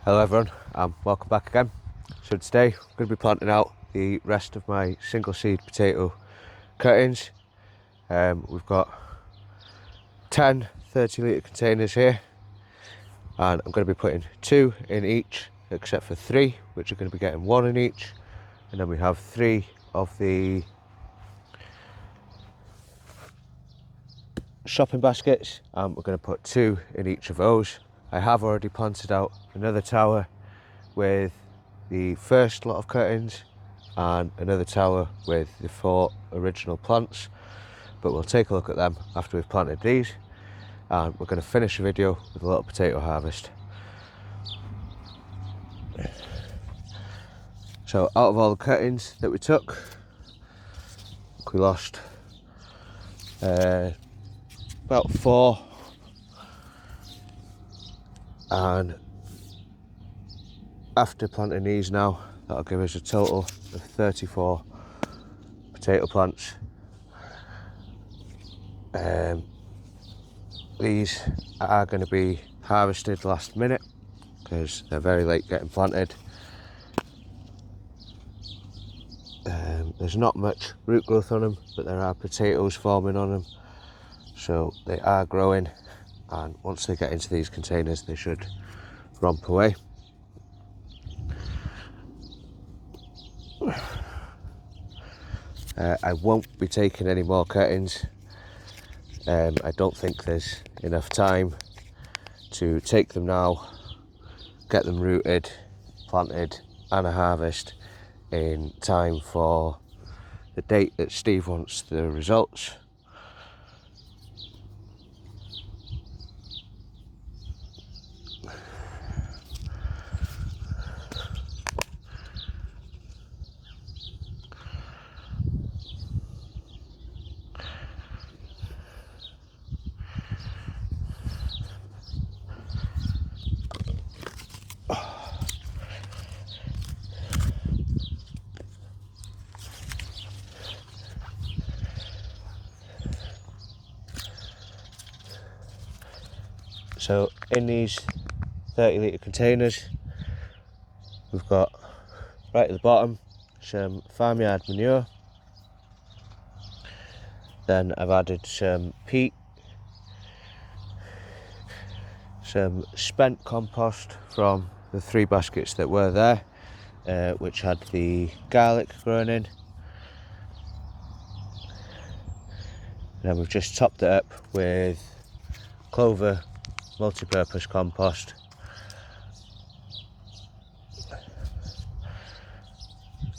Hello everyone, welcome back again. So today I'm going to be planting out the rest of my single seed potato cuttings. We've got 10 30 litre containers here, and I'm going to be putting 2 in each except for 3, which are going to be getting 1 in each, and then we have 3 of the shopping baskets, and we're going to put 2 in each of those. I have already planted out another tower with the first lot of cuttings and another tower with the 4 original plants, but we'll take a look at them after we've planted these, and we're going to finish the video with a little potato harvest. So out of all the cuttings that we took, we lost about 4, and after planting these now, that'll give us a total of 34 potato plants. These are going to be harvested last minute because they're very late getting planted. There's not much root growth on them, but there are potatoes forming on them, so they are growing, and once they get into these containers they should romp away. I won't be taking any more cuttings. I don't think there's enough time to take them now, get them rooted, planted and a harvest in time for the date that Steve wants the results. So in these 30 litre containers, we've got right at the bottom some farmyard manure, then I've added some peat, some spent compost from the 3 baskets that were there, which had the garlic growing in, and then we've just topped it up with clover multi-purpose compost.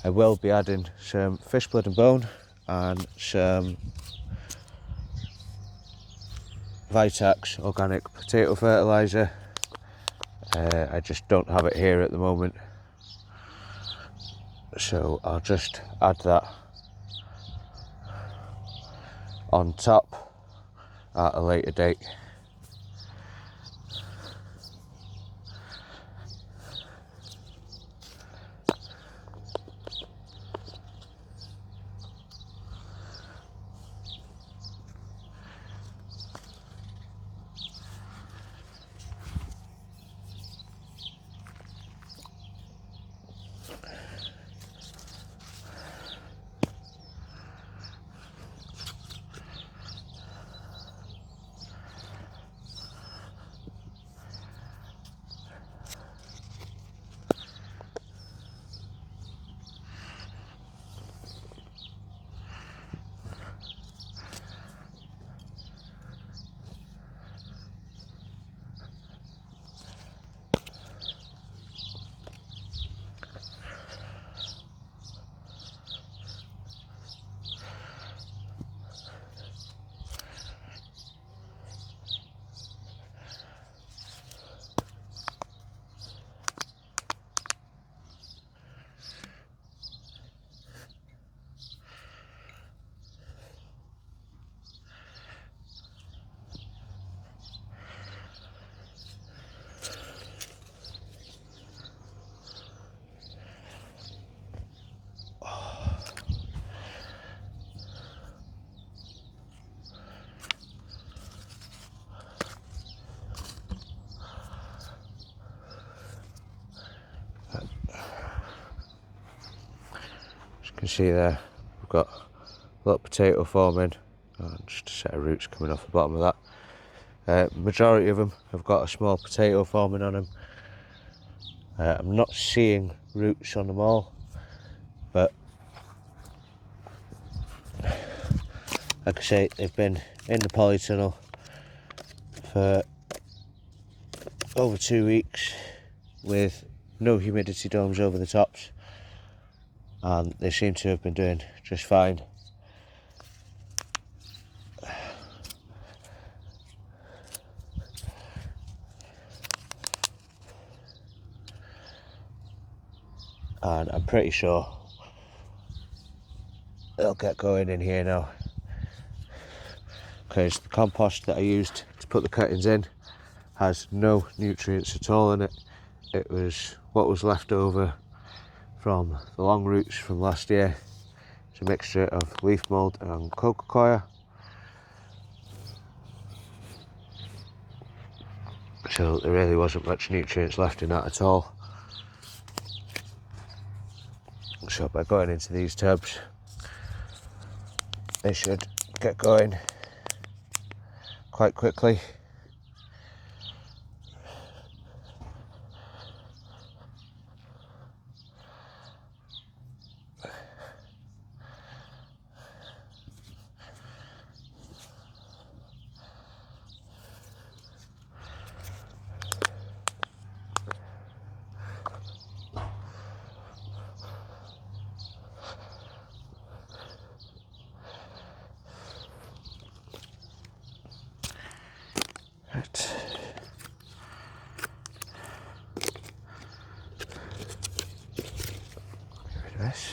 I will be adding some fish blood and bone and some Vitax organic potato fertiliser. I just don't have it here at the moment, so I'll just add that on top at a later date. you can see there, we've got a little potato forming and just a set of roots coming off the bottom of that. Majority of them have got a small potato forming on them. I'm not seeing roots on them all, but like I say, they've been in the polytunnel for over 2 weeks with no humidity domes over the tops, and they seem to have been doing just fine. And I'm pretty sure they'll get going in here now, because the compost that I used to put the cuttings in has no nutrients at all in it. It was what was left over from the long roots from last year. It's a mixture of leaf mould and coca coir. So there really wasn't much nutrients left in that at all. So by going into these tubs, they should get going quite quickly. Right. Get rid of this.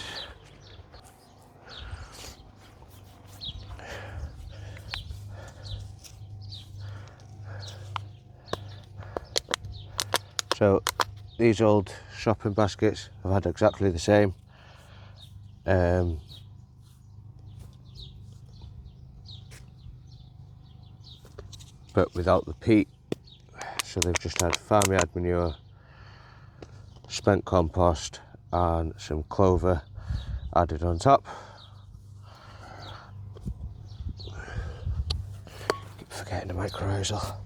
So these old shopping baskets, I've had exactly the same. But without the peat. So they've just had farmyard manure, spent compost and some clover added on top. Keep forgetting the mycorrhizal.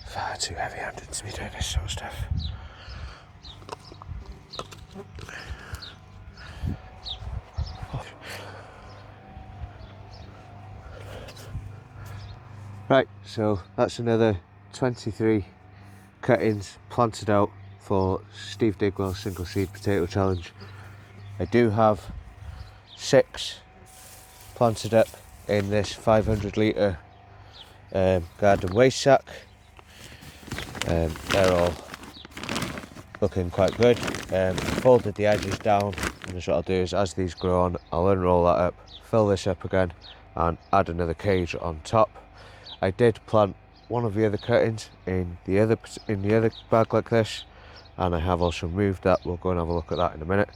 Far too heavy-handed to be doing this sort of stuff. Right, so that's another 23 cuttings planted out for Steve Digwell's single seed potato challenge. I do have 6 planted up in this 500 litre garden waste sack. They're all looking quite good. Folded the edges down, and what I'll do is, as these grow on, I'll unroll that up, fill this up again and add another cage on top. I did plant one of the other cuttings in the other bag like this, and I have also moved that. We'll go and have a look at that in a minute.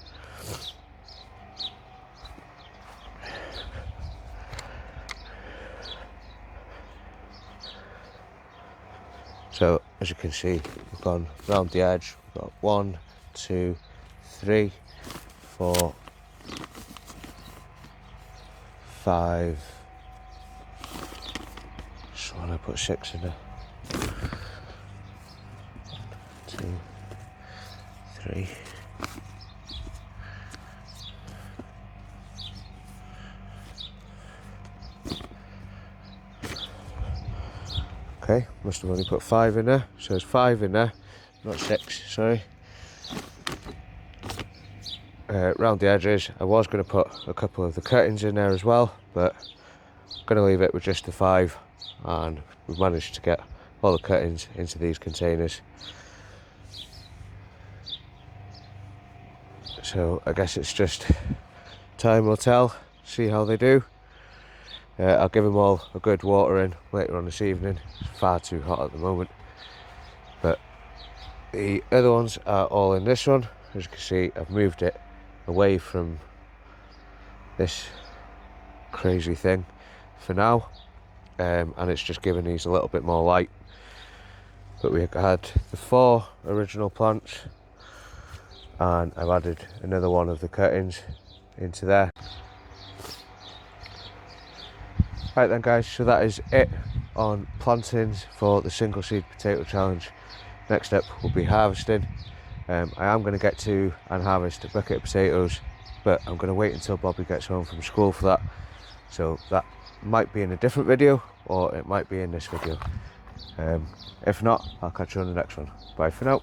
So as you can see, we've gone round the edge. We've got 1, 2, 3, 4, 5. So when I put 6 in there. 1, 2, 3, Okay, must have only put 5 in there, so there's 5 in there, not 6, sorry. Round the edges, I was going to put a couple of the cuttings in there as well, but I'm going to leave it with just the 5, and we've managed to get all the cuttings into these containers. So I guess it's just time will tell, see how they do. I'll give them all a good watering later on this evening. It's far too hot at the moment. But the other ones are all in this one. As you can see, I've moved it away from this crazy thing for now. And it's just giving these a little bit more light. But we had the 4 original plants, and I've added another one of the cuttings into there. Right then guys, so that is it on plantings for the single seed potato challenge. Next up will be harvesting. I am going to get to and harvest a bucket of potatoes, but I'm going to wait until Bobby gets home from school for that. So that might be in a different video, or it might be in this video. If not, I'll catch you on the next one. Bye for now.